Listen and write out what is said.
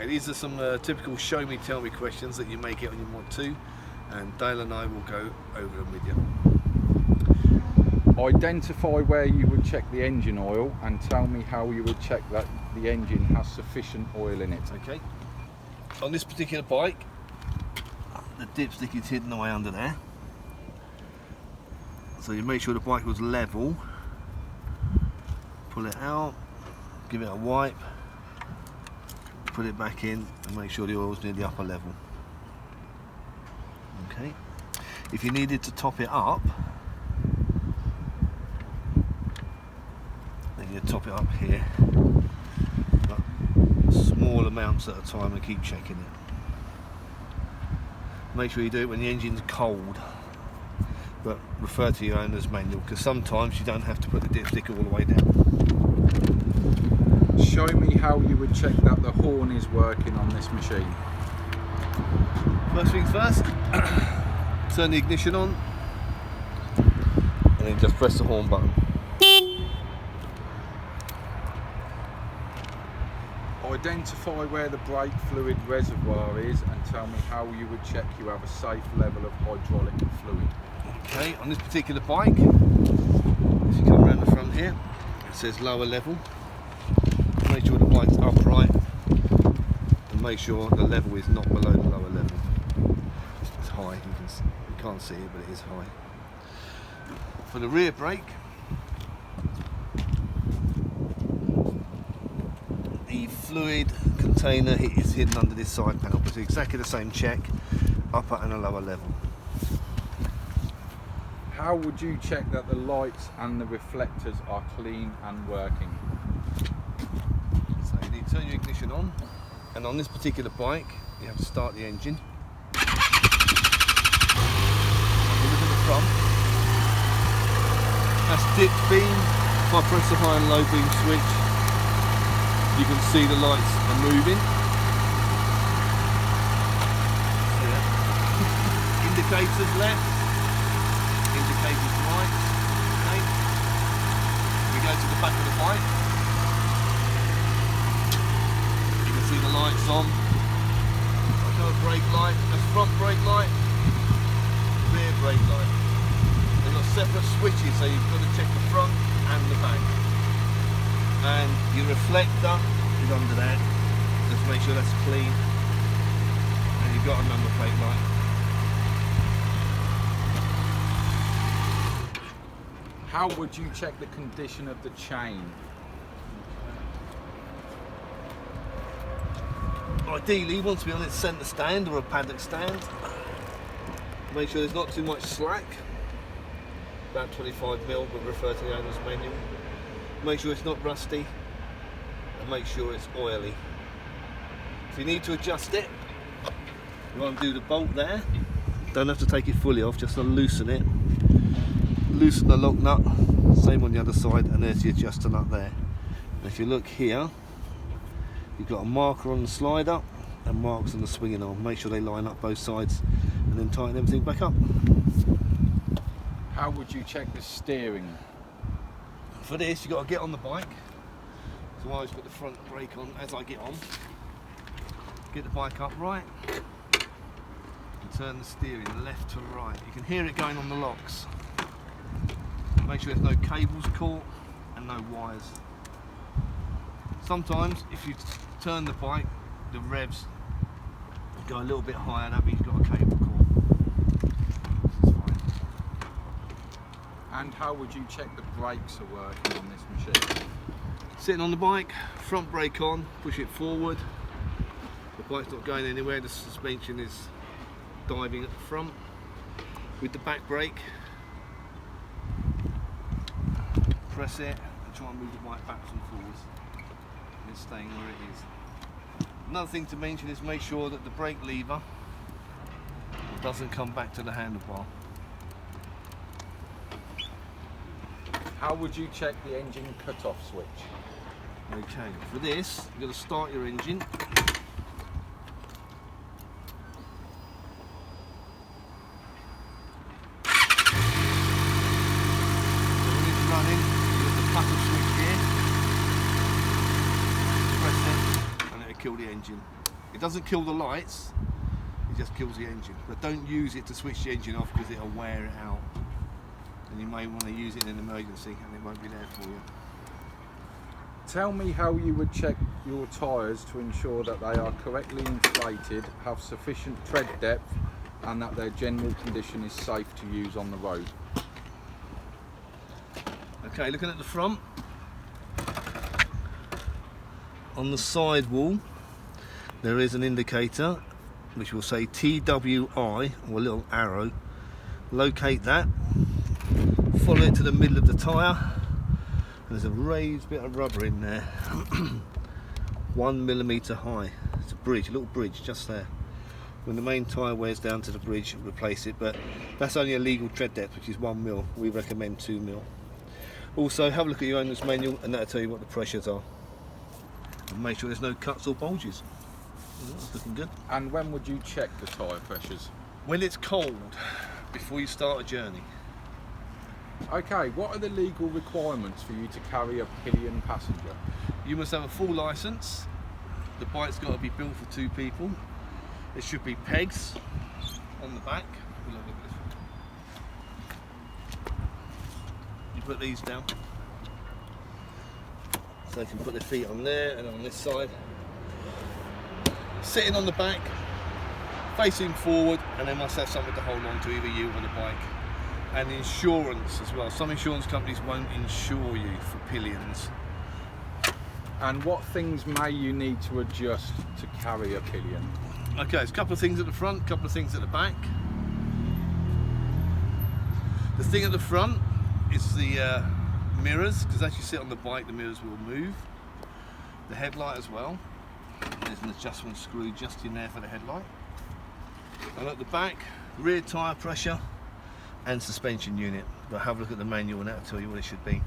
Okay, these are some typical show me, tell me questions that you may get on your Mod 2, and Dale and I will go over them with you. Identify where you would check the engine oil and tell me how you would check that the engine has sufficient oil in it. Okay. On this particular bike, the dipstick is hidden away under there. So you make sure the bike was level, pull it out, give it a wipe, put it back in and make sure the oil's near the upper level. Okay. If you needed to top it up, then you top it up here, but small amounts at a time, and keep checking it. Make sure you do it when the engine's cold, but refer to your owner's manual, because sometimes you don't have to put the dipstick all the way down. Show me how you would check that the horn is working on this machine. First things first, turn the ignition on and then just press the horn button. Identify where the brake fluid reservoir is and tell me how you would check you have a safe level of hydraulic fluid. Okay, on this particular bike, if you come around the front here, it says lower level. Make sure the bike's upright and make sure the level is not below the lower level. It's high, you can't see it, but it is high. For the rear brake, the fluid container is hidden under this side panel, but it's exactly the same check, upper and a lower level. How would you check that the lights and the reflectors are clean and working? So you need to turn your ignition on, and on this particular bike you have to start the engine. If you look at the front, that's dipped beam. If I press the high and low beam switch, you can see the lights are moving. See that? Indicators left, indicators right. Okay. We go to the back of the bike. You can see the lights on. I've got a brake light, that's front brake light, rear brake light. They've got separate switches, so you've got to check the front and the back. And your reflector is under there. Just make sure that's clean. And you've got a number plate light. How would you check the condition of the chain? Ideally, you want to be on its centre stand or a paddock stand. Make sure there's not too much slack. About 25mm, but refer to the owner's manual. Make sure it's not rusty, and make sure it's oily. If you need to adjust it, you want to do the bolt there. Don't have to take it fully off, just to loosen it. Loosen the lock nut, same on the other side, and there's the adjuster nut there. And if you look here, you've got a marker on the slider and marks on the swinging arm. Make sure they line up both sides, and then tighten everything back up. How would you check the steering? For this, you've got to get on the bike. So I always put the front brake on as I get on. Get the bike upright and turn the steering left to right. You can hear it going on the locks. Make sure there's no cables caught and no wires. Sometimes if you turn the bike, the revs go a little bit higher, that means you've got a cable caught. This is fine. And how would you check the brakes are working on this machine? Sitting on the bike, front brake on, push it forward. The bike's not going anywhere, the suspension is diving at the front. With the back brake, press it and try and move the bike backwards and forwards. And it's staying where it is. Another thing to mention is make sure that the brake lever doesn't come back to the handlebar. How would you check the engine cutoff switch? Okay, for this, you've got to start your engine. So when it's running, you've got the cutoff switch here. Press it, and it'll kill the engine. It doesn't kill the lights, it just kills the engine. But don't use it to switch the engine off because it'll wear it out. And you may want to use it in an emergency and it won't be there for you. Tell me how you would check your tyres to ensure that they are correctly inflated, have sufficient tread depth, and that their general condition is safe to use on the road. Okay, looking at the front, on the side wall there is an indicator which will say TWI, or a little arrow. Locate that, follow it to the middle of the tyre, and there's a raised bit of rubber in there, 1 millimetre high. It's a bridge, a little bridge just there. When the main tyre wears down to the bridge, replace it, but that's only a legal tread depth, which is 1 mil. We recommend 2 mil. Also, have a look at your owner's manual and that'll tell you what the pressures are. And make sure there's no cuts or bulges. That's looking good. And when would you check the tyre pressures? When it's cold, before you start a journey. Okay, what are the legal requirements for you to carry a pillion passenger? You must have a full licence. The bike's got to be built for 2 people. There should be pegs on the back. We'll have a look at this. You put these down so they can put their feet on there and on this side. Sitting on the back, facing forward, and they must have something to hold on to, either you or the bike. And insurance as well. Some insurance companies won't insure you for pillions. And what things may you need to adjust to carry a pillion? Okay, there's a couple of things at the front, a couple of things at the back. The thing at the front is the mirrors, because as you sit on the bike the mirrors will move. The headlight as well. There's an adjustment screw just in there for the headlight. And at the back, rear tyre pressure and suspension unit. But have a look at the manual and that'll tell you what it should be.